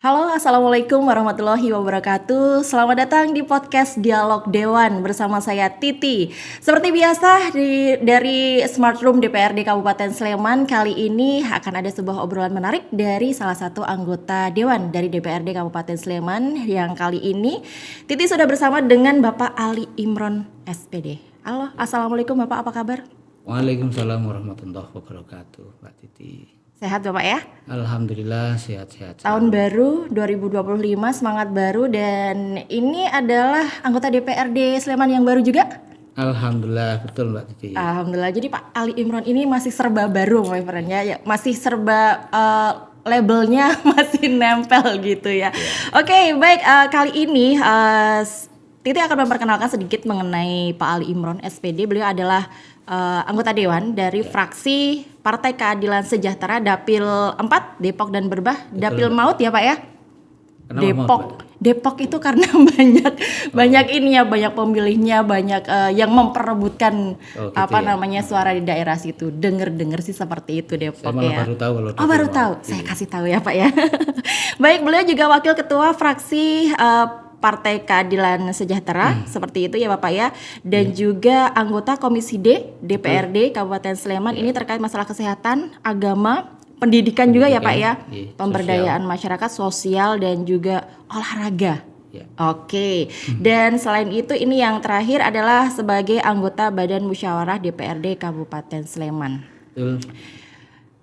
Halo, Assalamualaikum warahmatullahi wabarakatuh. Selamat datang di podcast Dialog Dewan bersama saya Titi. Seperti biasa dari Smart Room DPRD Kabupaten Sleman, kali ini akan ada sebuah obrolan menarik dari salah satu anggota Dewan dari DPRD Kabupaten Sleman. Yang kali ini Titi sudah bersama dengan Bapak Ali Imron SPD. Halo, Assalamualaikum Bapak, apa kabar? Waalaikumsalam warahmatullahi wabarakatuh, Mbak Titi. Sehat Bapak ya? Alhamdulillah sehat-sehat. Tahun baru 2025, semangat baru, dan ini adalah anggota DPRD Sleman yang baru juga? Alhamdulillah, betul Mbak Titi. Alhamdulillah, jadi Pak Ali Imron ini masih serba baru my friend ya, masih serba labelnya masih nempel gitu ya. Oke, baik, kali ini Titi akan memperkenalkan sedikit mengenai Pak Ali Imron SPD. Beliau adalah anggota Dewan dari fraksi Partai Keadilan Sejahtera Dapil 4 Depok dan Berbah. Betul, Dapil Maut ya Pak ya? Kenapa Depok. Maut, Depok itu karena banyak ini ya, banyak pemilihnya, banyak yang memperebutkan namanya suara di daerah situ. Dengar sih seperti itu Depok. Saya malah ya. baru tahu kalau baru tahu. Saya kasih tahu ya Pak ya. Baik, beliau juga wakil ketua fraksi Partai Keadilan Sejahtera, seperti itu ya Bapak ya, dan juga anggota Komisi D DPRD Kabupaten Sleman. Ini terkait masalah kesehatan, agama, pendidikan juga ya Pak ya, pemberdayaan masyarakat, sosial, dan juga olahraga. Oke. Dan selain itu ini yang terakhir adalah sebagai anggota Badan Musyawarah DPRD Kabupaten Sleman.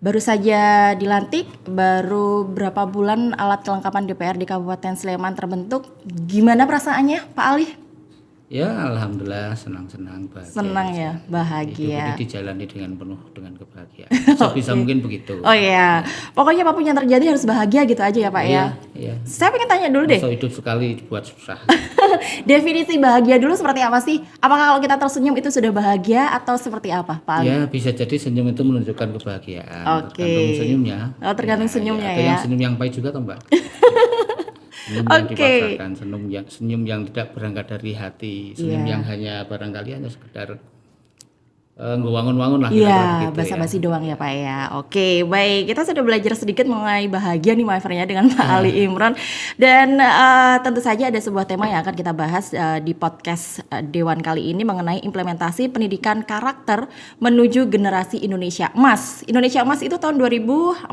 Baru saja dilantik, baru berapa bulan alat kelengkapan DPRD Kabupaten Sleman terbentuk. Gimana perasaannya Pak Ali? Ya alhamdulillah, senang-senang, bahagia. Senang ya, bahagia. Hidup ini dijalani dengan penuh dengan kebahagiaan. Sebisa mungkin begitu. Oh iya, pokoknya apapun yang terjadi harus bahagia gitu aja ya Pak ya. Iya. Saya pengen tanya dulu deh. Masa hidup sekali dibuat susah. Definisi bahagia dulu seperti apa sih? Apakah kalau kita tersenyum itu sudah bahagia atau seperti apa Pak Ali? Ya bisa jadi senyum itu menunjukkan kebahagiaan. Tergantung senyumnya. Oh, tergantung senyumnya ada ya. Yang senyum yang pahit juga toh Mbak. Senyum yang dipaksakan, senyum yang tidak berangkat dari hati, senyum yang hanya barangkali hanya sekedar ngewangun-wangun lah. Iya, basa-basi doang ya Pak ya. Oke, baik, kita sudah belajar sedikit mengenai bahagia nih my friend ya dengan Pak Ali Imron. Dan tentu saja ada sebuah tema yang akan kita bahas di podcast Dewan kali ini mengenai implementasi pendidikan karakter menuju generasi Indonesia Emas. Indonesia Emas itu tahun 2045.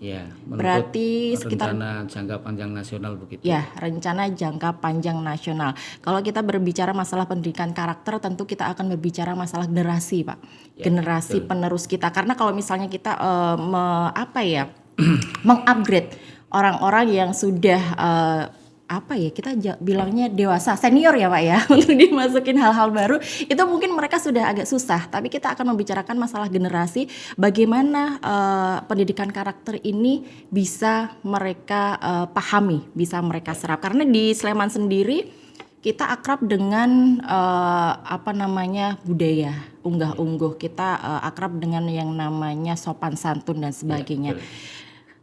Ya, berarti sekitar rencana jangka panjang nasional begitu. Ya, rencana jangka panjang nasional. Kalau kita berbicara masalah pendidikan karakter, tentu kita akan berbicara masalah generasi, Pak. Ya, generasi betul. Penerus kita. Karena kalau misalnya kita mengupgrade orang-orang yang sudah kita bilangnya dewasa, senior ya Pak ya, untuk dimasukin hal-hal baru, itu mungkin mereka sudah agak susah. Tapi kita akan membicarakan masalah generasi, bagaimana pendidikan karakter ini bisa mereka pahami, bisa mereka serap. Karena di Sleman sendiri kita akrab dengan budaya unggah-ungguh, kita akrab dengan yang namanya sopan santun dan sebagainya.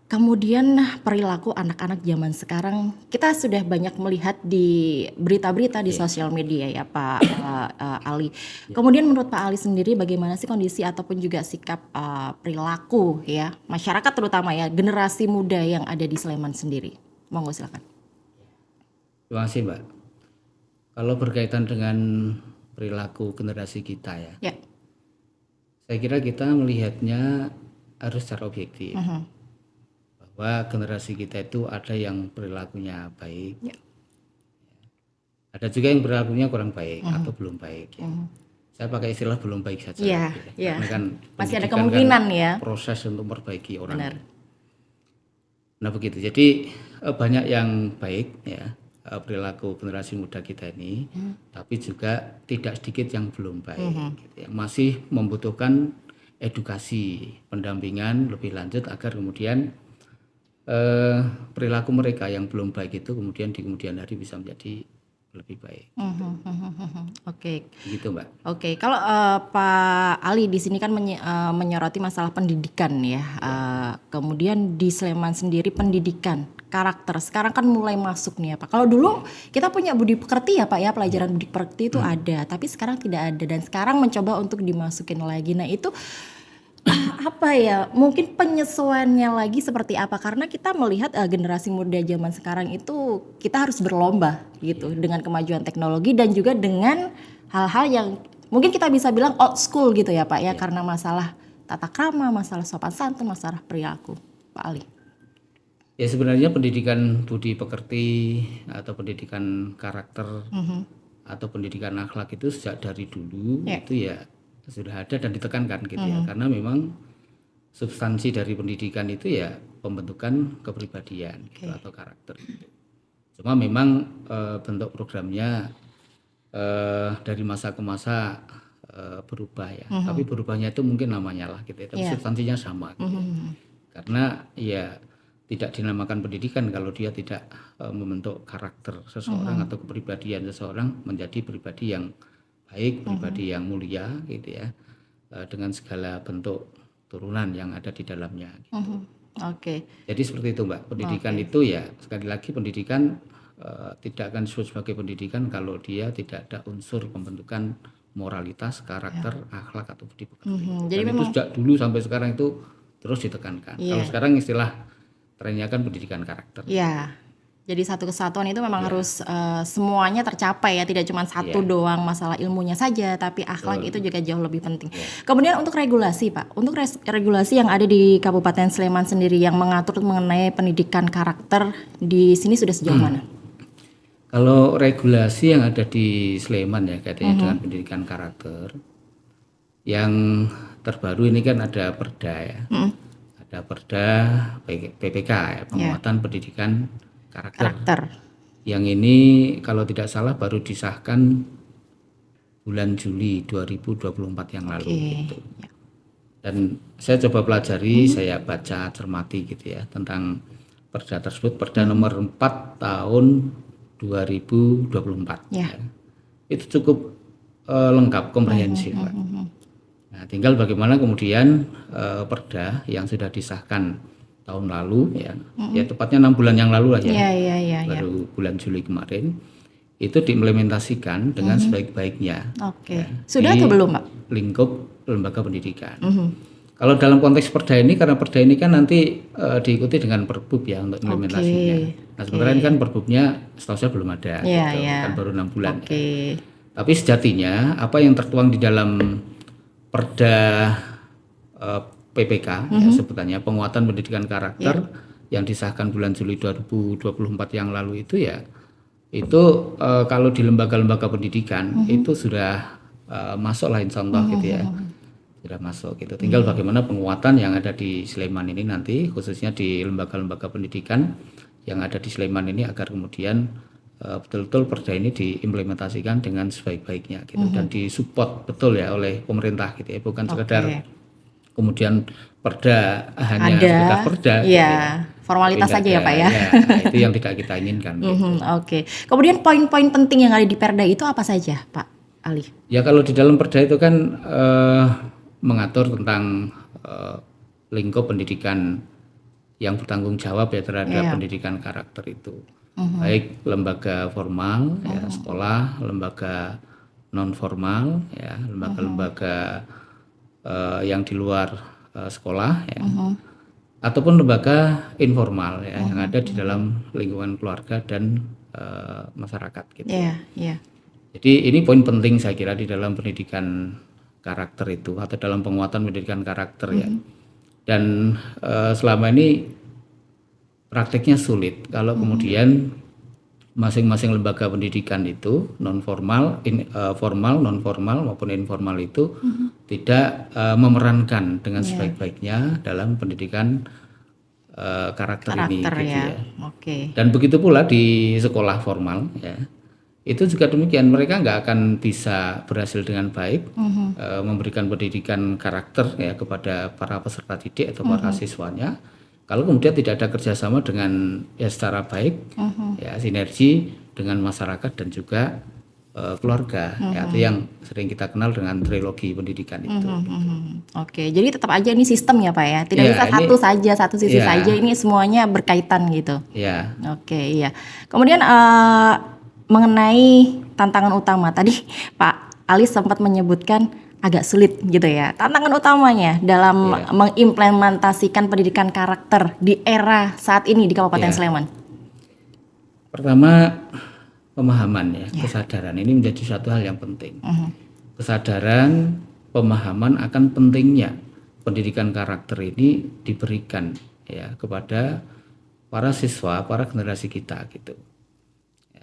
Kemudian perilaku anak-anak zaman sekarang kita sudah banyak melihat di berita-berita di sosial media ya Pak Ali. Kemudian menurut Pak Ali sendiri bagaimana sih kondisi ataupun juga sikap perilaku ya masyarakat terutama ya generasi muda yang ada di Sleman sendiri? Monggo silakan. Terima kasih Mbak. Kalau berkaitan dengan perilaku generasi kita ya. Saya kira kita melihatnya harus secara objektif. Bahwa generasi kita itu ada yang perilakunya baik, ada juga yang perilakunya kurang baik atau belum baik. Saya pakai istilah belum baik saja, karena kan masih ada kemungkinan kan ya proses untuk memperbaiki orang. Benar. Nah begitu, jadi banyak yang baik ya perilaku generasi muda kita ini, tapi juga tidak sedikit yang belum baik, gitu ya. Masih membutuhkan edukasi, pendampingan lebih lanjut agar kemudian perilaku mereka yang belum baik itu kemudian di kemudian hari bisa menjadi lebih baik. Oke. Gitu Mbak. Oke. Kalau Pak Ali di sini kan menyoroti masalah pendidikan ya. Kemudian di Sleman sendiri pendidikan karakter sekarang kan mulai masuk nih ya Pak. Kalau dulu kita punya budi pekerti ya Pak ya, pelajaran budi pekerti itu ada, tapi sekarang tidak ada dan sekarang mencoba untuk dimasukin lagi. Nah itu Apa ya, mungkin penyesuaiannya lagi seperti apa, karena kita melihat generasi muda zaman sekarang itu kita harus berlomba gitu dengan kemajuan teknologi dan juga dengan hal-hal yang mungkin kita bisa bilang old school gitu ya Pak ya, karena masalah tata krama, masalah sopan santun, masalah perilaku. Pak Ali. Ya sebenarnya pendidikan budi pekerti atau pendidikan karakter atau pendidikan akhlak itu sejak dari dulu itu ya sudah ada dan ditekankan gitu ya, karena memang substansi dari pendidikan itu ya pembentukan kepribadian gitu, atau karakter gitu. Cuma memang bentuk programnya dari masa ke masa berubah ya, tapi berubahnya itu mungkin namanya lah gitu ya, tapi substansinya sama gitu ya. Karena ya tidak dinamakan pendidikan kalau dia tidak membentuk karakter seseorang atau kepribadian seseorang menjadi pribadi yang baik, pribadi yang mulia gitu ya, dengan segala bentuk turunan yang ada di dalamnya gitu. Jadi seperti itu Mbak, pendidikan itu ya sekali lagi pendidikan tidak akan disebut sebagai pendidikan kalau dia tidak ada unsur pembentukan moralitas, karakter, akhlak atau budi pekerti. Jadi Dan itu sejak dulu sampai sekarang itu terus ditekankan. Kalau sekarang istilah trennya kan pendidikan karakter. Iya. Jadi satu kesatuan itu memang harus semuanya tercapai ya, tidak cuma satu doang masalah ilmunya saja, tapi akhlak itu juga jauh lebih penting. Kemudian untuk regulasi Pak, untuk regulasi yang ada di Kabupaten Sleman sendiri yang mengatur mengenai pendidikan karakter di sini sudah sejauh mana? Kalau regulasi yang ada di Sleman ya kaitannya dengan pendidikan karakter, yang terbaru ini kan ada Perda ya, ada Perda PPK ya, penguatan pendidikan karakter. Yang ini kalau tidak salah baru disahkan bulan Juli 2024 yang lalu gitu. Dan saya coba pelajari, saya baca cermati gitu ya tentang Perda tersebut, Perda nomor 4 tahun 2024 ya. Itu cukup lengkap, komprehensif Pak. Nah, tinggal bagaimana kemudian Perda yang sudah disahkan tahun lalu ya, ya tepatnya 6 bulan yang lalu lah ya, baru bulan Juli kemarin itu diimplementasikan dengan sebaik-baiknya. Ya, sudah atau belum Pak? Lingkup lembaga pendidikan. Kalau dalam konteks Perda ini, karena Perda ini kan nanti diikuti dengan Perbub ya untuk implementasinya. Nah sebenarnya ini kan Perbubnya setahu saya belum ada, gitu. Kan baru 6 bulan. Ya. Tapi sejatinya apa yang tertuang di dalam Perda PPK ya, sebutannya penguatan pendidikan karakter yang disahkan bulan Juli 2024 yang lalu itu ya, itu kalau di lembaga-lembaga pendidikan itu sudah masuk lah contoh gitu ya. Sudah masuk gitu. Tinggal bagaimana penguatan yang ada di Sleman ini nanti, khususnya di lembaga-lembaga pendidikan yang ada di Sleman ini agar kemudian betul-betul Perda ini diimplementasikan dengan sebaik-baiknya gitu dan disupport betul ya oleh pemerintah gitu ya, bukan sekedar kemudian Perda hanya sekedar Perda. Iya, formalitas saja ya Pak ya. Ya, itu yang tidak kita inginkan. Gitu. Kemudian poin-poin penting yang ada di Perda itu apa saja Pak Ali? Ya kalau di dalam Perda itu kan mengatur tentang lingkup pendidikan yang bertanggung jawab ya terhadap pendidikan karakter itu, baik lembaga formal ya, sekolah, lembaga non formal ya, lembaga-lembaga yang di luar sekolah ya, ataupun lembaga informal ya yang ada di dalam lingkungan keluarga dan masyarakat gitu. Jadi ini poin penting saya kira di dalam pendidikan karakter itu atau dalam penguatan pendidikan karakter ya. Dan selama ini prakteknya sulit kalau kemudian masing-masing lembaga pendidikan itu non formal, formal, non formal maupun informal itu tidak memerankan dengan sebaik-baiknya dalam pendidikan karakter ini gitu ya. Dan begitu pula di sekolah formal ya. Itu juga demikian, mereka nggak akan bisa berhasil dengan baik memberikan pendidikan karakter ya kepada para peserta didik atau para siswanya kalau kemudian tidak ada kerjasama dengan ya secara baik ya sinergi dengan masyarakat dan juga keluarga ya, itu yang sering kita kenal dengan trilogi pendidikan itu. Jadi tetap aja ini sistem ya Pak ya, tidak bisa satu sisi saja, ini semuanya berkaitan gitu. Kemudian mengenai tantangan utama tadi Pak Ali sempat menyebutkan agak sulit gitu ya. Tantangan utamanya dalam mengimplementasikan pendidikan karakter di era saat ini di Kabupaten Sleman. Pertama, pemahaman ya, kesadaran ini menjadi suatu hal yang penting. Kesadaran, pemahaman akan pentingnya pendidikan karakter ini diberikan ya kepada para siswa, para generasi kita gitu.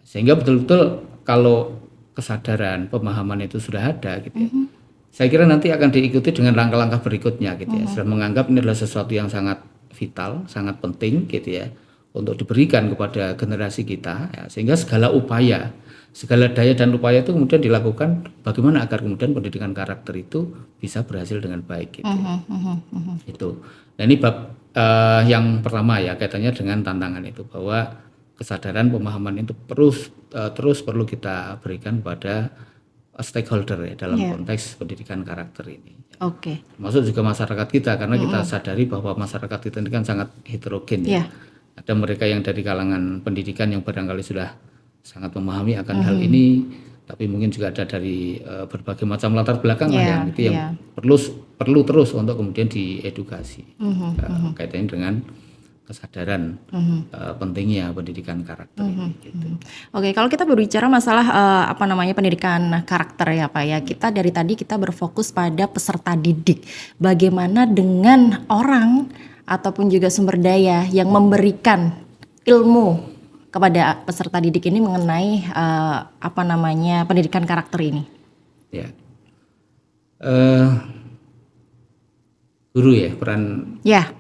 Sehingga betul-betul kalau kesadaran, pemahaman itu sudah ada gitu ya. Saya kira nanti akan diikuti dengan langkah-langkah berikutnya gitu ya. Sudah menganggap ini adalah sesuatu yang sangat vital, sangat penting gitu ya untuk diberikan kepada generasi kita ya. Sehingga segala upaya, segala daya dan upaya itu kemudian dilakukan bagaimana agar kemudian pendidikan karakter itu bisa berhasil dengan baik gitu. Itu. Nah, ini bab yang pertama ya kaitannya dengan tantangan itu, bahwa kesadaran pemahaman itu terus perlu kita berikan pada stakeholder ya dalam konteks pendidikan karakter ini. Oke. Termasuk juga masyarakat kita, karena kita sadari bahwa masyarakat kita ini kan sangat heterogen ya. Ada mereka yang dari kalangan pendidikan yang barangkali sudah sangat memahami akan hal ini, tapi mungkin juga ada dari berbagai macam latar belakang lah yang perlu terus untuk kemudian diedukasi kaitannya dengan kesadaran pentingnya pendidikan karakter ini. Gitu. Oke, kalau kita berbicara masalah pendidikan karakter ya Pak ya, kita dari tadi kita berfokus pada peserta didik. Bagaimana dengan orang ataupun juga sumber daya yang memberikan ilmu kepada peserta didik ini mengenai pendidikan karakter ini? Ya, guru ya peran. Ya,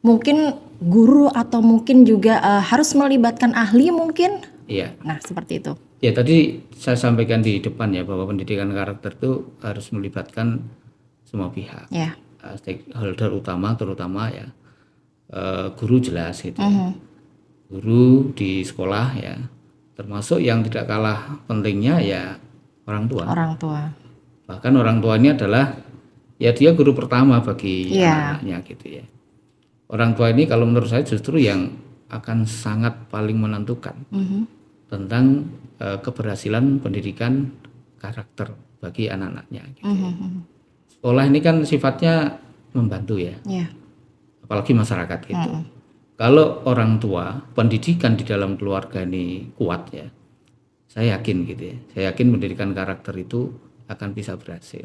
mungkin guru atau mungkin juga harus melibatkan ahli mungkin. Iya. Nah seperti itu. Ya tadi saya sampaikan di depan ya bahwa pendidikan karakter itu harus melibatkan semua pihak. Ya. Stakeholder utama terutama ya guru jelas gitu. Guru di sekolah ya, termasuk yang tidak kalah pentingnya ya orang tua. Orang tua. Bahkan orang tua ini adalah ya dia guru pertama bagi anak-anaknya gitu ya. Orang tua ini kalau menurut saya justru yang akan sangat paling menentukan tentang keberhasilan pendidikan karakter bagi anak-anaknya. Gitu ya. Sekolah ini kan sifatnya membantu ya, apalagi masyarakat gitu. Kalau orang tua, pendidikan di dalam keluarga ini kuat ya, saya yakin gitu ya. Saya yakin pendidikan karakter itu akan bisa berhasil.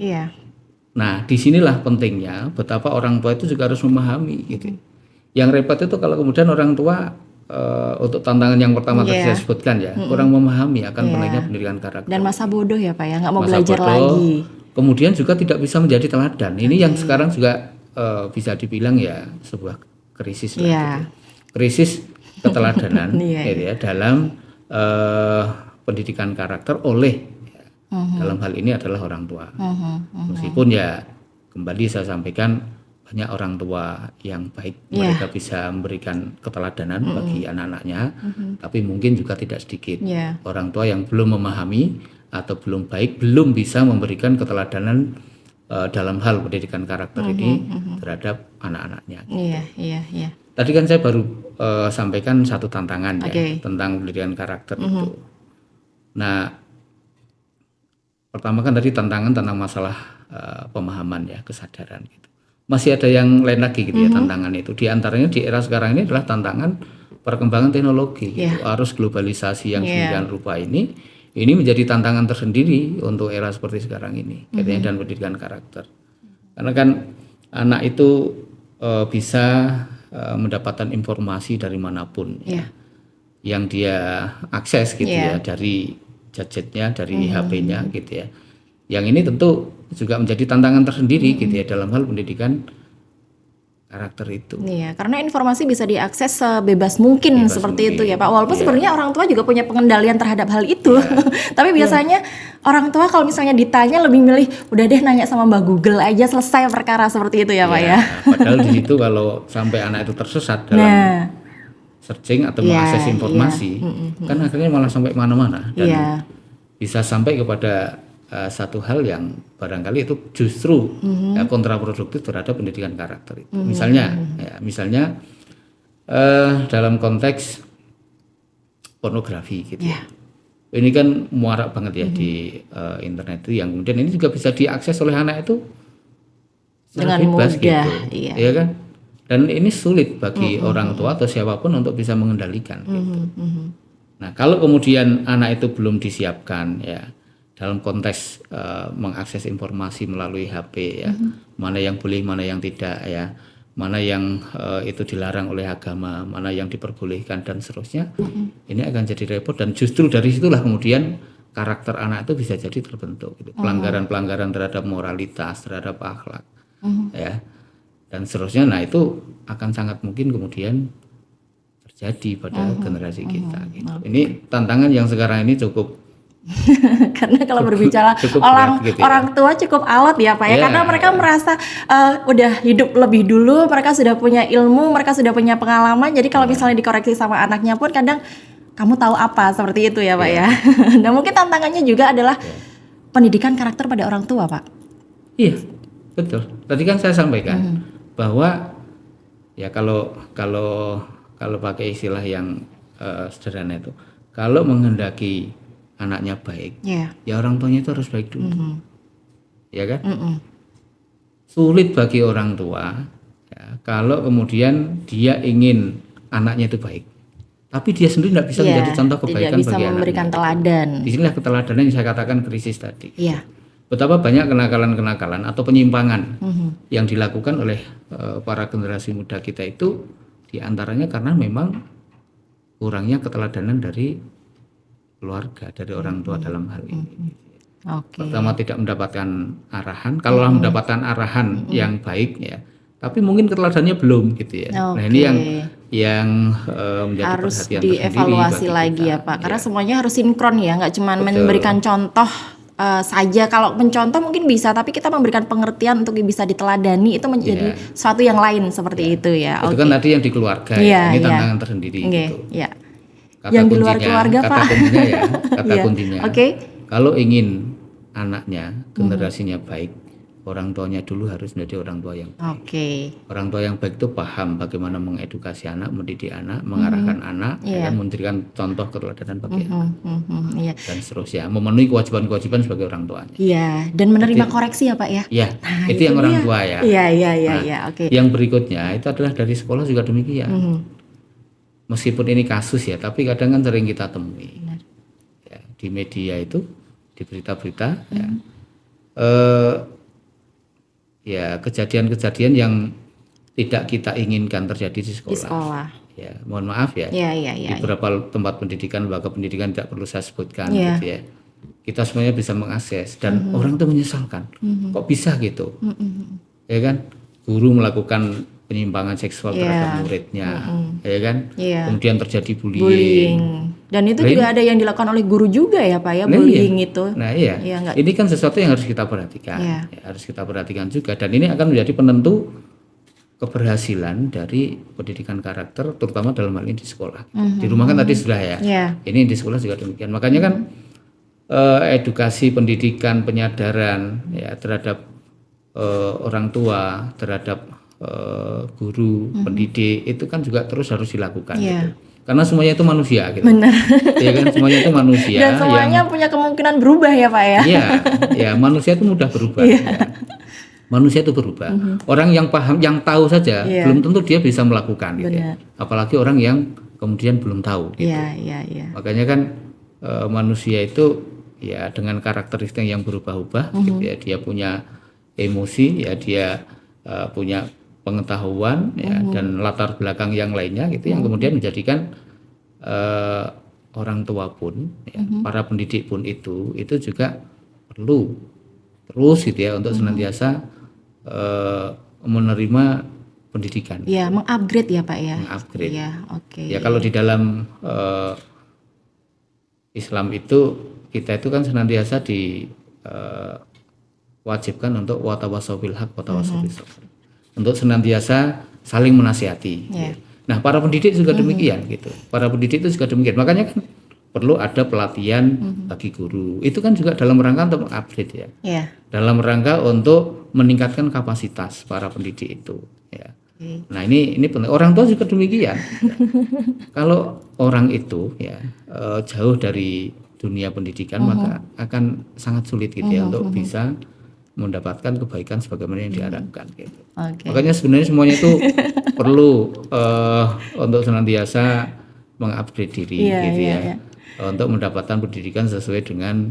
Nah, disinilah pentingnya betapa orang tua itu juga harus memahami gitu. Yang repot itu kalau kemudian orang tua untuk tantangan yang pertama tadi saya sebutkan ya, kurang memahami akan pentingnya pendidikan karakter. Dan masa bodoh ya Pak ya, nggak mau belajar lagi. Kemudian juga tidak bisa menjadi teladan. Ini yang sekarang juga bisa dibilang ya sebuah krisis lah, gitu. Krisis keteladanan gitu ya, dalam pendidikan karakter oleh dalam hal ini adalah orang tua. Meskipun ya kembali saya sampaikan banyak orang tua yang baik, mereka bisa memberikan keteladanan bagi anak-anaknya, tapi mungkin juga tidak sedikit orang tua yang belum memahami atau belum baik, belum bisa memberikan keteladanan dalam hal pendidikan karakter ini terhadap anak-anaknya. Iya. Tadi kan saya baru sampaikan satu tantangan ya tentang pendidikan karakter itu. Nah, pertama kan tadi tantangan tentang masalah pemahaman ya, kesadaran gitu. Masih ada yang lain lagi gitu ya tantangan itu. Di antaranya di era sekarang ini adalah tantangan perkembangan teknologi, gitu. Arus globalisasi yang sedemikian rupa ini menjadi tantangan tersendiri untuk era seperti sekarang ini, dan pendidikan karakter. Karena kan anak itu bisa mendapatkan informasi dari manapun yang dia akses gitu ya, dari gadgetnya, dari HP-nya gitu ya. Yang ini tentu juga menjadi tantangan tersendiri gitu ya dalam hal pendidikan karakter itu. Iya, karena informasi bisa diakses sebebas mungkin seperti itu ya Pak. Walaupun sebenarnya orang tua juga punya pengendalian terhadap hal itu. Tapi biasanya orang tua kalau misalnya ditanya lebih milih udah deh nanya sama Mbak Google aja, selesai perkara seperti itu ya Pak ya. Padahal di situ kalau sampai anak itu tersesat dalam searching atau mengakses informasi, kan akhirnya malah sampai mana-mana dan bisa sampai kepada satu hal yang barangkali itu justru kontraproduktif terhadap pendidikan karakter itu. Misalnya dalam konteks pornografi gitu. Ini kan muarak banget ya di internet itu, yang kemudian ini juga bisa diakses oleh anak itu secara Dengan bebas mudah, gitu, iya. ya kan? Dan ini sulit bagi orang tua atau siapapun untuk bisa mengendalikan. Gitu. Nah, kalau kemudian anak itu belum disiapkan ya dalam konteks mengakses informasi melalui HP ya, mana yang boleh, mana yang tidak ya, mana yang itu dilarang oleh agama, mana yang diperbolehkan dan seterusnya, ini akan jadi repot, dan justru dari situlah kemudian karakter anak itu bisa jadi terbentuk. Gitu. Pelanggaran-pelanggaran terhadap moralitas, terhadap akhlak, ya, dan seterusnya. Nah itu akan sangat mungkin kemudian terjadi pada generasi kita. Gitu. Ini tantangan yang sekarang ini cukup karena kalau berbicara cukup orang berat gitu ya. orang tua cukup alot ya Pak ya, Ya. karena mereka merasa udah hidup lebih dulu, mereka sudah punya ilmu, mereka sudah punya pengalaman. Jadi kalau misalnya dikoreksi sama anaknya pun kadang kamu tahu apa, seperti itu ya Pak ya. Nah mungkin tantangannya juga adalah pendidikan karakter pada orang tua Pak. Iya, betul. Tadi kan saya sampaikan bahwa ya kalau pakai istilah yang sederhana itu, kalau menghendaki anaknya baik, ya orang tuanya itu harus baik dulu, ya kan? Sulit bagi orang tua ya, kalau kemudian dia ingin anaknya itu baik, tapi dia sendiri tidak bisa menjadi contoh kebaikan tidak bisa bagi memberikan anaknya. teladan. Disinilah keteladanan yang saya katakan krisis tadi. Iya. Betapa banyak kenakalan-kenakalan atau penyimpangan yang dilakukan oleh para generasi muda kita itu diantaranya karena memang kurangnya keteladanan dari keluarga, dari orang tua dalam hal ini. Pertama tidak mendapatkan arahan, kalau mendapatkan arahan yang baik ya, tapi mungkin keteladannya belum gitu ya. Nah ini yang menjadi harus perhatian dievaluasi lagi kita. ya Pak, karena semuanya harus sinkron ya, nggak cuma memberikan contoh saja. Kalau mencontoh mungkin bisa, tapi kita memberikan pengertian untuk bisa diteladani itu menjadi suatu yang lain seperti itu ya. Itu kan tadi yang di keluarga ya, ini tantangan tersendiri gitu. Kata yang kuncinya, di luar keluarga kata Pak. kuncinya ya, kata kuncinya. Kalau ingin anaknya generasinya baik, orang tuanya dulu harus menjadi orang tua yang baik. Orang tua yang baik itu paham bagaimana mengedukasi anak, mendidik anak, mengarahkan anak, dan memberikan contoh keteladanan bagi anak, dan seterusnya, memenuhi kewajiban-kewajiban sebagai orang tuanya. Iya, dan menerima koreksi ya Pak ya. Iya, itu yang orang tua ya. Iya. Yang berikutnya itu adalah dari sekolah juga demikian. Meskipun ini kasus ya, tapi kadang kan sering kita temui ya, di media itu, di berita-berita ya kejadian-kejadian yang tidak kita inginkan terjadi di sekolah. Ya, mohon maaf ya. Di beberapa tempat pendidikan, lembaga pendidikan tidak perlu saya sebutkan gitu ya. Kita semuanya bisa mengakses dan orang itu menyesalkan. Kok bisa gitu? Ya kan? Guru melakukan penyimpangan seksual terhadap muridnya, ya kan? Kemudian terjadi bullying. Dan itu juga ada yang dilakukan oleh guru juga ya Pak ya, bullying itu. Nah ini kan sesuatu yang harus kita perhatikan, ya, harus kita perhatikan juga, dan ini akan menjadi penentu keberhasilan dari pendidikan karakter, terutama dalam hal ini di sekolah. Di rumah kan tadi sudah ya, ini di sekolah juga demikian. Makanya kan edukasi, pendidikan, penyadaran ya terhadap orang tua, terhadap guru, pendidik itu kan juga terus harus dilakukan gitu. Karena semuanya itu manusia gitu. Benar. Ya kan, semuanya itu manusia. Dan semuanya punya kemungkinan berubah ya Pak ya. Iya, manusia itu mudah berubah. Ya. Manusia itu berubah. Orang yang paham, yang tahu saja belum tentu dia bisa melakukan gitu ya. Apalagi orang yang kemudian belum tahu gitu. Makanya kan manusia itu ya dengan karakteristik yang berubah-ubah gitu ya. Dia punya emosi ya, dia punya pengetahuan ya, dan latar belakang yang lainnya gitu, yang kemudian menjadikan orang tua pun ya, para pendidik pun itu juga perlu terus gitu ya untuk senantiasa menerima pendidikan. Iya, mengupgrade ya Pak ya. Mengupgrade. Iya, Ya kalau di dalam Islam itu kita itu kan senantiasa diwajibkan untuk watawasau bil haq watawasau bis sabr. Untuk senantiasa saling menasihati. Nah, para pendidik juga demikian gitu. Para pendidik itu juga demikian. Makanya kan perlu ada pelatihan bagi guru. Itu kan juga dalam rangka untuk mengupgrade ya. Dalam rangka untuk meningkatkan kapasitas para pendidik itu ya. Nah, ini penting. Orang tua juga demikian. Kalau orang itu ya jauh dari dunia pendidikan maka akan sangat sulit gitu ya untuk bisa mendapatkan kebaikan sebagaimana yang diharapkan gitu. Makanya sebenarnya semuanya itu perlu untuk senantiasa mengupgrade diri gitu ya. Untuk mendapatkan pendidikan sesuai dengan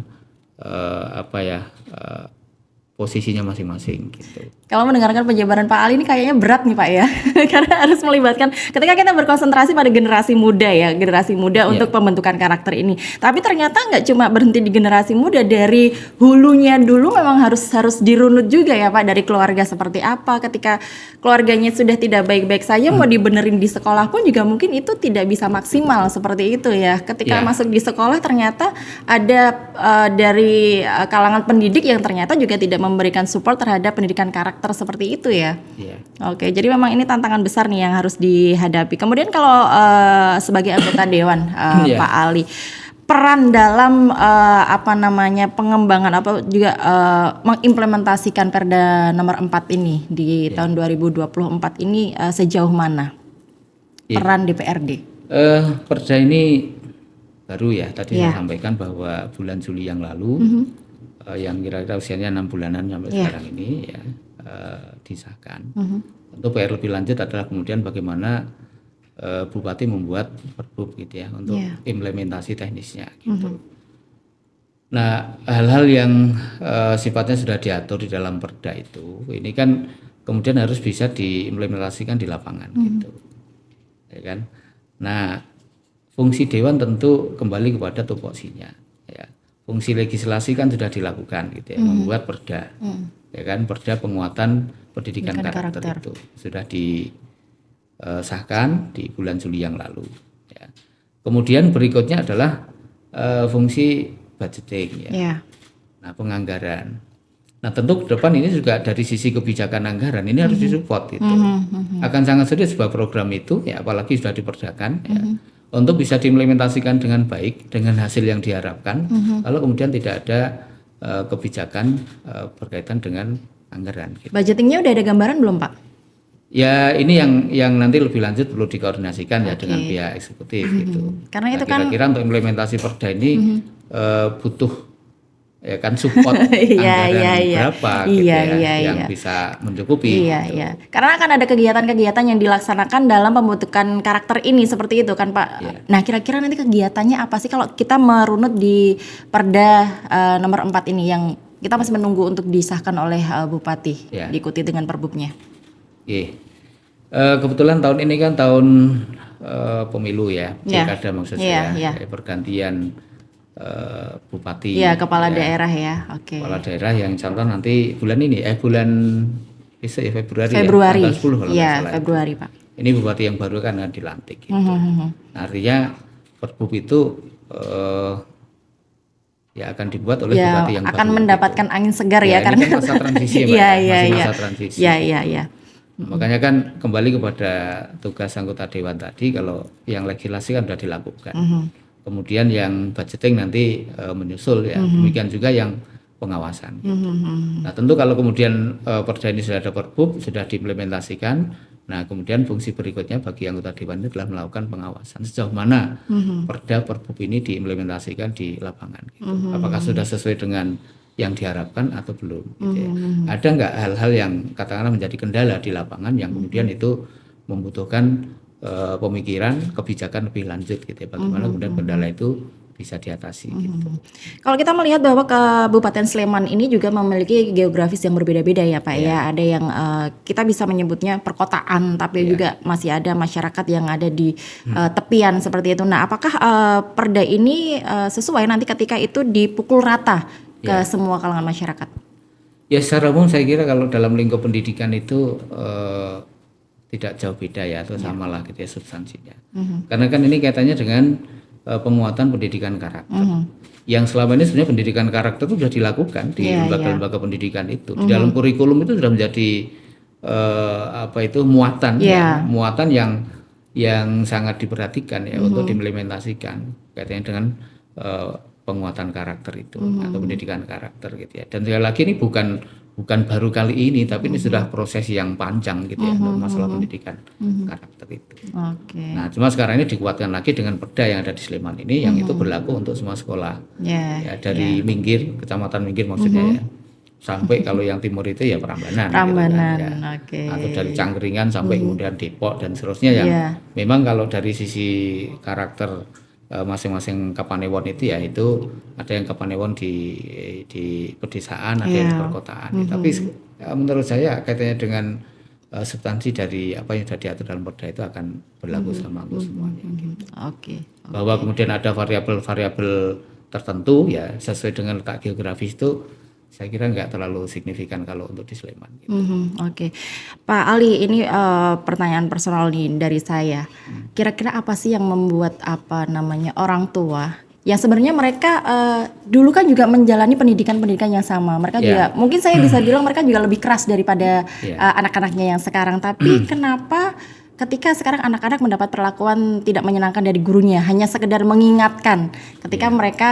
posisinya masing-masing gitu. Kalau mendengarkan penjabaran Pak Ali ini kayaknya berat nih Pak ya, karena harus melibatkan ketika kita berkonsentrasi pada generasi muda ya, generasi muda untuk pembentukan karakter ini. Tapi ternyata nggak cuma berhenti di generasi muda, dari hulunya dulu memang harus dirunut juga ya Pak, dari keluarga seperti apa. Ketika keluarganya sudah tidak baik-baik saja, mau dibenerin di sekolah pun juga mungkin itu tidak bisa maksimal seperti itu ya. Ketika masuk di sekolah ternyata ada dari kalangan pendidik yang ternyata juga tidak memberikan support terhadap pendidikan karakter seperti itu ya. Oke, jadi memang ini tantangan besar nih yang harus dihadapi. Kemudian kalau sebagai anggota dewan Pak Ali, peran dalam pengembangan juga mengimplementasikan Perda nomor 4 ini di tahun 2024 ini sejauh mana peran DPRD? Perda ini baru ya, tadi saya sampaikan bahwa bulan Juli yang lalu yang kira-kira usianya 6 bulanan sampai sekarang ini ya disahkan. Untuk PR lebih lanjut adalah kemudian bagaimana Bupati membuat perbub gitu ya untuk implementasi teknisnya gitu. Nah, hal-hal yang sifatnya sudah diatur di dalam Perda itu, ini kan kemudian harus bisa diimplementasikan di lapangan gitu, ya kan. Nah, fungsi dewan tentu kembali kepada tupoksinya. Ya. Fungsi legislasi kan sudah dilakukan gitu ya, membuat Perda, ya kan, Perda penguatan pendidikan karakter itu sudah disahkan di bulan Juli yang lalu. Ya. Kemudian berikutnya adalah fungsi budgeting ya. Nah, penganggaran. Nah, tentu ke depan ini juga dari sisi kebijakan anggaran ini harus disupport gitu. Akan sangat sulit sebuah program itu ya, apalagi sudah diperdakan ya, untuk bisa diimplementasikan dengan baik dengan hasil yang diharapkan. Kalau kemudian tidak ada kebijakan berkaitan dengan anggaran. Gitu. Budgetingnya udah ada gambaran belum Pak? Ya ini yang nanti lebih lanjut perlu dikoordinasikan ya dengan pihak eksekutif gitu. Karena itu kira-kira untuk implementasi Perda ini butuh ya kan support anggaran berapa gitu yang bisa mencukupi. Karena akan ada kegiatan-kegiatan yang dilaksanakan dalam pembentukan karakter ini seperti itu kan Pak. Nah kira-kira nanti kegiatannya apa sih kalau kita merunut di Perda nomor 4 ini yang kita masih menunggu untuk disahkan oleh Bupati diikuti dengan perbubnya. Kebetulan tahun ini kan tahun pemilu ya, pilkada maksud saya, pergantian bupati, kepala daerah ya, kepala daerah yang contoh nanti bulan ini, bulan besok ya Februari ya, tanggal 10 kalau nggak salah. Februari Pak. Ini bupati yang baru kan akan dilantik. Gitu. Artinya perbub itu ya akan dibuat oleh bupati yang akan baru. Mendapatkan gitu. Angin segar ya karena kan masa transisi masih masa transisi. Makanya kan kembali kepada tugas anggota dewan tadi, kalau yang legislasi kan sudah dilakukan. Kemudian yang budgeting nanti menyusul ya. Demikian juga yang pengawasan. Gitu. Nah tentu kalau kemudian Perda ini sudah ada perbub, sudah diimplementasikan, nah kemudian fungsi berikutnya bagi anggota dewan itu adalah melakukan pengawasan sejauh mana Perda perbub ini diimplementasikan di lapangan. Gitu. Apakah sudah sesuai dengan yang diharapkan atau belum? Gitu ya. Ada nggak hal-hal yang katakanlah menjadi kendala di lapangan yang kemudian itu membutuhkan pemikiran kebijakan lebih lanjut gitu ya, bagaimana kemudian kendala itu bisa diatasi gitu. Kalau kita melihat bahwa Kabupaten Sleman ini juga memiliki geografis yang berbeda-beda ya Pak ya. Ada yang kita bisa menyebutnya perkotaan, tapi juga masih ada masyarakat yang ada di tepian seperti itu. Nah, apakah Perda ini sesuai nanti ketika itu dipukul rata ke semua kalangan masyarakat? Ya secara umum saya kira kalau dalam lingkup pendidikan itu tidak jauh beda ya, atau samalah gitu ya substansinya. Karena kan ini kaitannya dengan penguatan pendidikan karakter. Yang selama ini sebenarnya pendidikan karakter itu sudah dilakukan di lembaga-lembaga pendidikan itu. Di dalam kurikulum itu sudah menjadi muatan muatan yang sangat diperhatikan ya untuk diimplementasikan kaitannya dengan penguatan karakter itu atau pendidikan karakter gitu ya. Dan sekali lagi ini bukan bukan baru kali ini, tapi ini sudah proses yang panjang gitu ya untuk masalah pendidikan karakter itu. Nah, cuma sekarang ini dikuatkan lagi dengan perda yang ada di Sleman ini, yang itu berlaku untuk semua sekolah. Ya, dari Minggir, Kecamatan Minggir maksudnya ya, sampai kalau yang timur itu ya Prambanan. Gitu kan, ya. Atau dari Cangkringan sampai kemudian Depok dan seterusnya yang memang kalau dari sisi karakter masing-masing Kapanewon itu ya itu ada yang Kapanewon di pedesaan, ada yang di perkotaan. Tapi menurut saya kaitannya dengan substansi dari apa yang sudah diatur dalam perda itu akan berlaku sama untuk semuanya. Gitu. Bahwa kemudian ada variabel-variabel tertentu ya sesuai dengan letak geografis itu saya kira nggak terlalu signifikan kalau untuk di Sleman. Gitu. Pak Ali, ini pertanyaan personal nih dari saya. Kira-kira apa sih yang membuat orang tua yang sebenarnya mereka dulu kan juga menjalani pendidikan yang sama. Mereka juga mungkin saya bisa bilang mereka juga lebih keras daripada anak-anaknya yang sekarang. Tapi kenapa ketika sekarang anak-anak mendapat perlakuan tidak menyenangkan dari gurunya, hanya sekedar mengingatkan ketika mereka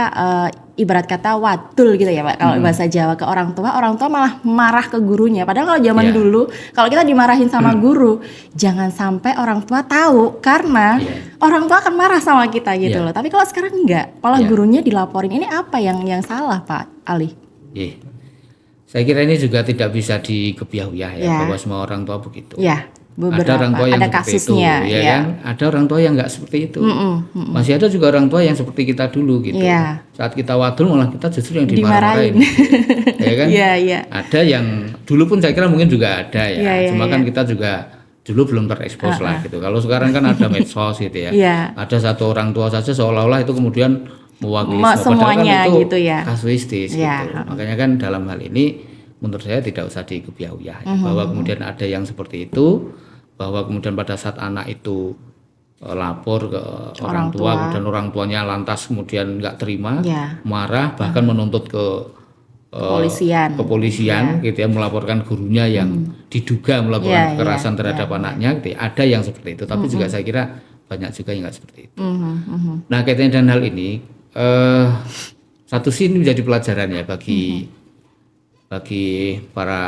ibarat kata wadul gitu ya Pak, kalau bahasa Jawa ke orang tua malah marah ke gurunya. Padahal kalau zaman dulu, kalau kita dimarahin sama guru, jangan sampai orang tua tahu karena orang tua akan marah sama kita gitu loh. Tapi kalau sekarang enggak, malah gurunya dilaporin. Ini apa yang salah Pak Ali? Saya kira ini juga tidak bisa dikebiahuyah ya bahwa semua orang tua begitu. Beberapa, ada orang tua yang ada seperti kasusnya, itu, ya kan? Ada orang tua yang nggak seperti itu. Masih ada juga orang tua yang seperti kita dulu gitu. Saat kita wadul malah kita justru yang dimarahin. Ya kan? Ada yang dulu pun saya kira mungkin juga ada ya. Cuma kan kita juga dulu belum terekspos lah gitu. Kalau sekarang kan ada medsos gitu ya. Ada satu orang tua saja seolah-olah itu kemudian mewakili semuanya kan itu gitu ya. Kasuistis gitu. Makanya kan dalam hal ini menurut saya tidak usah dikebiahuyah bahwa kemudian ada yang seperti itu, bahwa kemudian pada saat anak itu lapor ke orang tua kemudian orang tuanya lantas kemudian nggak terima, marah bahkan menuntut ke kepolisian gitu ya, melaporkan gurunya yang diduga melakukan kekerasan terhadap anaknya gitu ya. Ada yang seperti itu, tapi juga saya kira banyak juga yang nggak seperti itu. Nah kaitannya dengan hal ini satu sisi ini menjadi pelajaran ya bagi para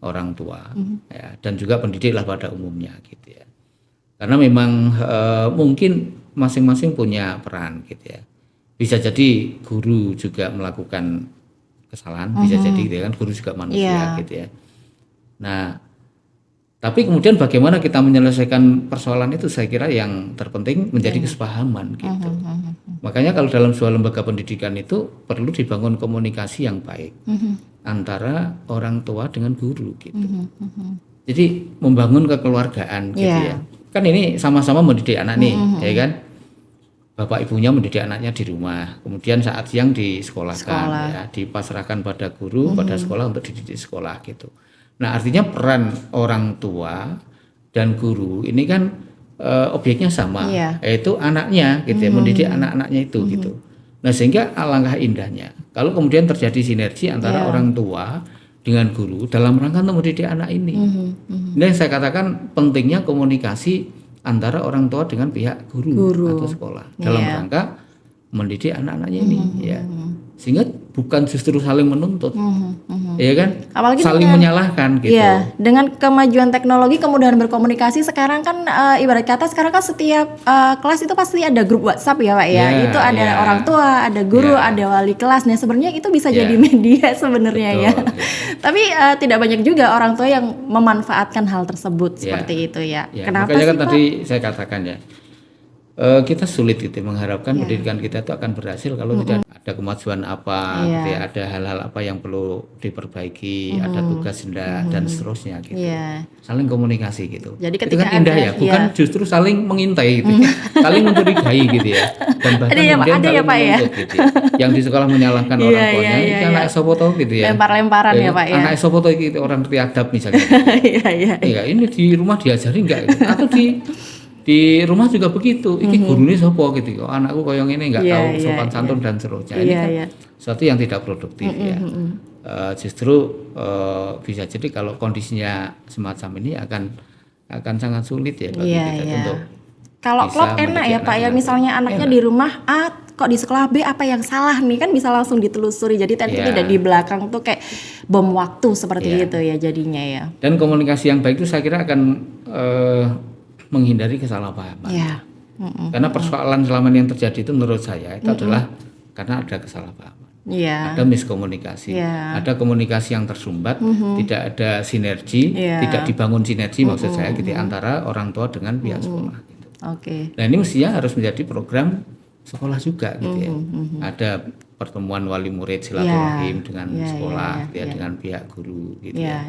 orang tua ya, dan juga pendidik lah pada umumnya gitu ya. Karena memang mungkin masing-masing punya peran gitu ya. Bisa jadi guru juga melakukan kesalahan, bisa jadi gitu kan, guru juga manusia gitu ya. Nah, tapi kemudian bagaimana kita menyelesaikan persoalan itu saya kira yang terpenting menjadi kesepahaman gitu. Makanya kalau dalam sebuah lembaga pendidikan itu perlu dibangun komunikasi yang baik antara orang tua dengan guru gitu. Jadi membangun kekeluargaan gitu ya. Kan ini sama-sama mendidik anak nih, ya kan? Bapak ibunya mendidik anaknya di rumah, kemudian saat siang disekolahkan ya, dipasrahkan pada guru, pada sekolah untuk dididik sekolah gitu. Nah, artinya peran orang tua dan guru ini kan objeknya sama, yaitu anaknya gitu ya, mendidik anak-anaknya itu gitu. Nah, sehingga alangkah indahnya kalau kemudian terjadi sinergi antara orang tua dengan guru dalam rangka untuk mendidik anak ini. Nah, saya katakan pentingnya komunikasi antara orang tua dengan pihak guru atau sekolah dalam rangka mendidik anak-anaknya ini ya. Sehingga bukan justru saling menuntut. Ya kan? Apalagi saling menyalahkan gitu. Iya, dengan kemajuan teknologi kemudahan berkomunikasi sekarang kan ibarat kata sekarang kan setiap kelas itu pasti ada grup WhatsApp ya Pak ya. Itu ada orang tua, ada guru, ada wali kelas. Nah, sebenarnya itu bisa jadi media sebenarnya ya. Tapi tidak banyak juga orang tua yang memanfaatkan hal tersebut seperti itu ya. Kenapa makanya kan tadi saya katakan ya. Kita sulit gitu mengharapkan pendidikan kita itu akan berhasil kalau tidak ada kemajuan apa, gitu ya, ada hal-hal apa yang perlu diperbaiki, ada tugas dan seterusnya gitu. Saling komunikasi gitu. Jadi itu kan indah ya, bukan justru saling mengintai gitu, saling mencurigai gitu ya. Dan bahkan kemudian saling menuntut gitu ya. Yang di sekolah menyalahkan orang tuanya, iki anak sopo to gitu ya. Lempar-lemparan ya Pak ya. Anak sopo to iki orang tiadab misalnya. Iya, ini di rumah diajari enggak gitu. Atau di rumah juga begitu, iki gurune sapa gitu, anakku koyo ngene enggak tahu sopan santun dan seterusnya. Ini kan sesuatu yang tidak produktif ya. Justru bisa jadi kalau kondisinya semacam ini akan sangat sulit ya bagi kita untuk kalau klop enak ya Pak ya, misalnya anaknya di rumah kok di sekolah B apa yang salah nih, kan bisa langsung ditelusuri. Jadi tadi tidak di belakang tuh kayak bom waktu seperti itu ya jadinya ya. Dan komunikasi yang baik itu saya kira akan menghindari kesalahpahaman. Karena persoalan selama ini yang terjadi itu menurut saya itu adalah karena ada kesalahpahaman. Ada miskomunikasi, ada komunikasi yang tersumbat, tidak ada sinergi, tidak dibangun sinergi maksud saya gitu antara orang tua dengan pihak sekolah. Gitu. Nah ini mestinya harus menjadi program sekolah juga gitu ya. Ada pertemuan wali murid silaturahim dengan sekolah, gitu ya, dengan pihak guru gitu ya,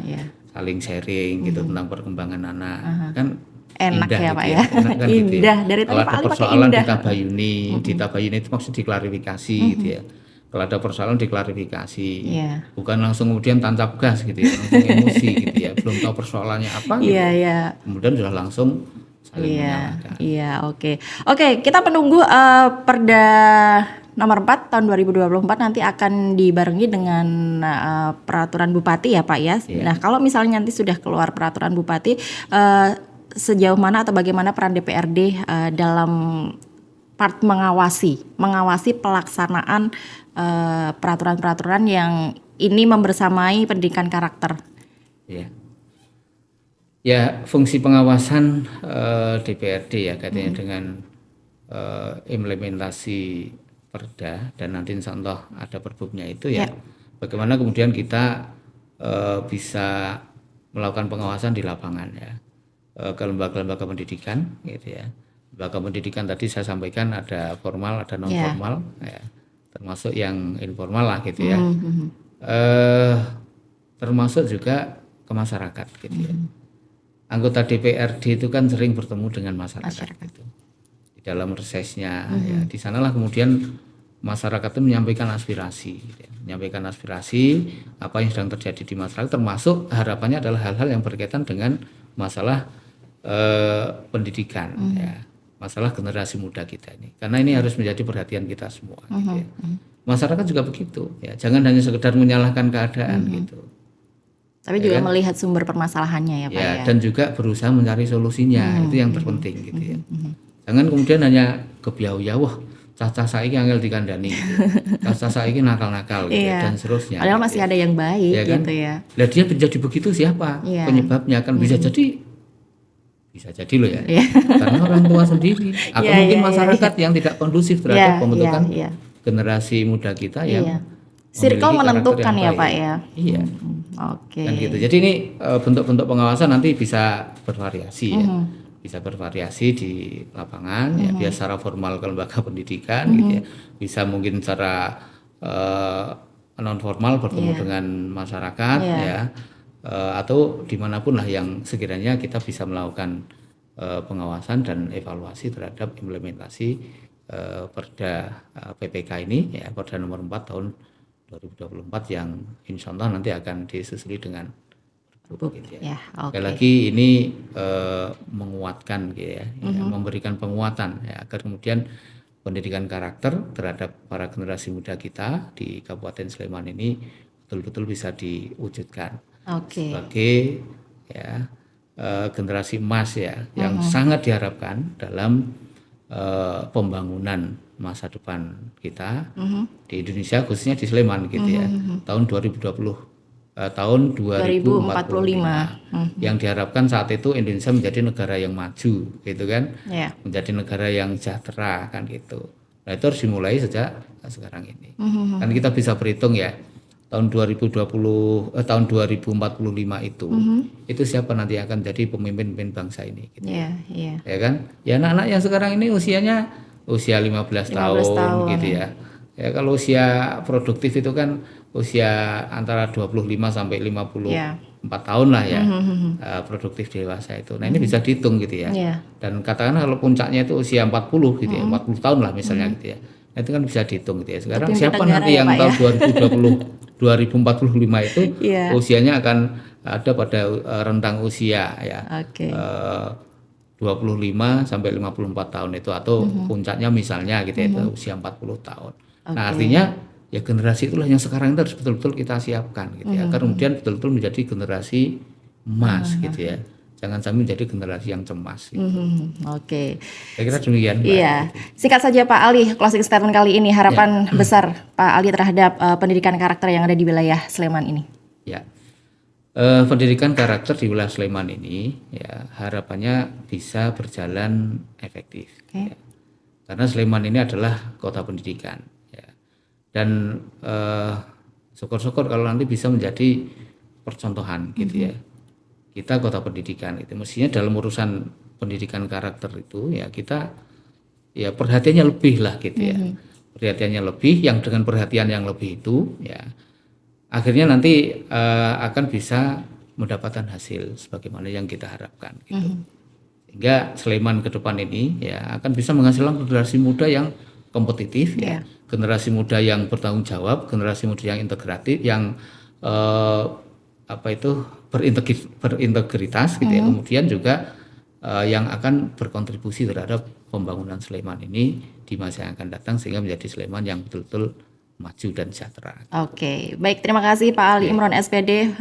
saling sharing gitu tentang perkembangan anak kan. Enak indah ya gitu Pak ya, kan indah gitu ya. dari tadi Kalau Pak ada Ali pakai persoalan indah. ditabayuni itu maksud diklarifikasi gitu ya. Kalau ada persoalan diklarifikasi, bukan langsung kemudian tancap gas gitu ya, langsung emosi gitu ya, belum tahu persoalannya apa gitu, kemudian sudah langsung saling menyalahkan. Oke, kita menunggu Perda nomor 4 tahun 2024 nanti akan dibarengi dengan peraturan bupati ya Pak ya. Nah kalau misalnya nanti sudah keluar peraturan bupati, sejauh mana atau bagaimana peran DPRD dalam part mengawasi pelaksanaan peraturan-peraturan yang ini membersamai pendidikan karakter. Ya, fungsi pengawasan DPRD ya katanya dengan implementasi Perda dan nanti insya Allah ada perbubnya itu ya. Bagaimana kemudian kita bisa melakukan pengawasan di lapangan ya. Ke lembaga-lembaga pendidikan gitu ya. Lembaga pendidikan tadi saya sampaikan ada formal, ada non formal ya. Termasuk yang informal lah gitu ya. Termasuk juga ke masyarakat gitu ya. Anggota DPRD itu kan sering bertemu dengan masyarakat. Gitu. Di dalam resesnya ya. Di sanalah kemudian masyarakat itu menyampaikan aspirasi gitu ya. Menyampaikan aspirasi apa yang sedang terjadi di masyarakat, termasuk harapannya adalah hal-hal yang berkaitan dengan masalah pendidikan ya, masalah generasi muda kita ini, karena ini harus menjadi perhatian kita semua gitu ya. Masyarakat juga begitu ya, jangan hanya sekedar menyalahkan keadaan gitu, tapi juga melihat sumber permasalahannya ya Pak ya, dan juga berusaha mencari solusinya, itu yang terpenting gitu ya. Jangan kemudian hanya kebiau-ya, wah cacah saiki angel dikandani gitu. Cacah saiki nakal-nakal gitu dan seterusnya. Padahal masih ada yang baik ya kan? Gitu ya. Lah dia menjadi begitu siapa? Penyebabnya kan bisa jadi loh ya. Karena orang tua sendiri atau mungkin masyarakat yang tidak kondusif terhadap pembentukan generasi muda kita yang circle menentukan ya Pak ya. Dan gitu. Jadi ini bentuk-bentuk pengawasan nanti bisa bervariasi ya. Bisa bervariasi di lapangan ya, biasa secara formal ke lembaga pendidikan gitu ya. Bisa mungkin secara non formal bertemu dengan masyarakat ya. Atau dimanapun lah yang sekiranya kita bisa melakukan pengawasan dan evaluasi terhadap implementasi Perda PPK ini ya, Perda nomor 4 tahun 2024 yang insya Allah nanti akan disusuli dengan gitu ya. Sekali lagi ini menguatkan gitu ya, memberikan penguatan ya, agar kemudian pendidikan karakter terhadap para generasi muda kita di Kabupaten Sleman ini betul-betul bisa diwujudkan sebagai ya generasi emas ya yang sangat diharapkan dalam pembangunan masa depan kita di Indonesia, khususnya di Sleman gitu ya, tahun 2045 yang diharapkan saat itu Indonesia menjadi negara yang maju gitu kan, menjadi negara yang sejahtera kan gitu. Nah itu harus dimulai sejak sekarang ini. Kan kita bisa berhitung ya, tahun 2045 itu siapa nanti akan jadi pemimpin bangsa ini gitu. Ya kan? Ya anak-anak yang sekarang ini usianya usia 15 tahun gitu ya. Ya kalau usia produktif itu kan usia antara 25 sampai 54 tahun lah ya. Produktif dewasa itu. Nah, ini bisa dihitung gitu ya. Dan katakanlah kalau puncaknya itu usia 40 gitu ya, 40 tahun lah misalnya gitu ya. Nah, itu kan bisa dihitung gitu ya. Sekarang siapa nanti yang tahun 2045 itu usianya akan ada pada rentang usia ya. 25 sampai 54 tahun itu, atau puncaknya misalnya gitu ya, itu usia 40 tahun. Nah, artinya ya generasi itulah yang sekarang itu harus betul-betul kita siapkan gitu ya, agar kemudian betul-betul menjadi generasi emas gitu ya, jangan sampai menjadi generasi yang cemas. Gitu. Oke. Saya kira demikian. Mbak. Iya. Singkat saja Pak Ali, closing statement kali ini harapan besar Pak Ali terhadap pendidikan karakter yang ada di wilayah Sleman ini. Ya. Pendidikan karakter di wilayah Sleman ini ya harapannya bisa berjalan efektif. Okay. Ya. Karena Sleman ini adalah kota pendidikan. Ya. Dan syukur-syukur kalau nanti bisa menjadi percontohan gitu ya. Kita kota pendidikan itu mestinya dalam urusan pendidikan karakter itu ya kita ya perhatiannya lebih lah gitu ya. Perhatiannya lebih, yang dengan perhatian yang lebih itu ya akhirnya nanti akan bisa mendapatkan hasil sebagaimana yang kita harapkan gitu. Sehingga Sleman ke depan ini ya akan bisa menghasilkan generasi muda yang kompetitif ya, generasi muda yang bertanggung jawab, generasi muda yang integratif, yang berintegritas gitu ya. Kemudian juga yang akan berkontribusi terhadap pembangunan Sleman ini di masa yang akan datang sehingga menjadi Sleman yang betul-betul maju dan sejahtera. Oke, baik, terima kasih Pak Ali Imron SPD,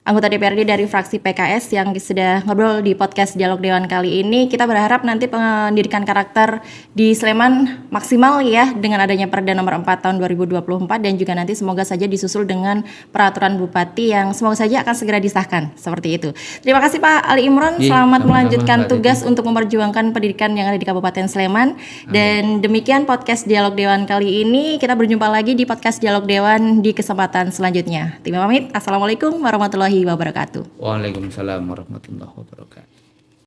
anggota DPRD dari fraksi PKS yang sudah ngobrol di podcast Dialog Dewan kali ini. Kita berharap nanti pendidikan karakter di Sleman maksimal ya dengan adanya Perda nomor 4 tahun 2024 dan juga nanti semoga saja disusul dengan peraturan Bupati yang semoga saja akan segera disahkan seperti itu. Terima kasih Pak Ali Imron, selamat melanjutkan tugas untuk memperjuangkan pendidikan yang ada di Kabupaten Sleman. Dan demikian podcast Dialog Dewan kali ini. Kita berjumpa lagi di podcast Dialog Dewan di kesempatan selanjutnya. Tim pamit, Assalamualaikum warahmatullahi wabarakatuh. Waalaikumsalam warahmatullahi wabarakatuh.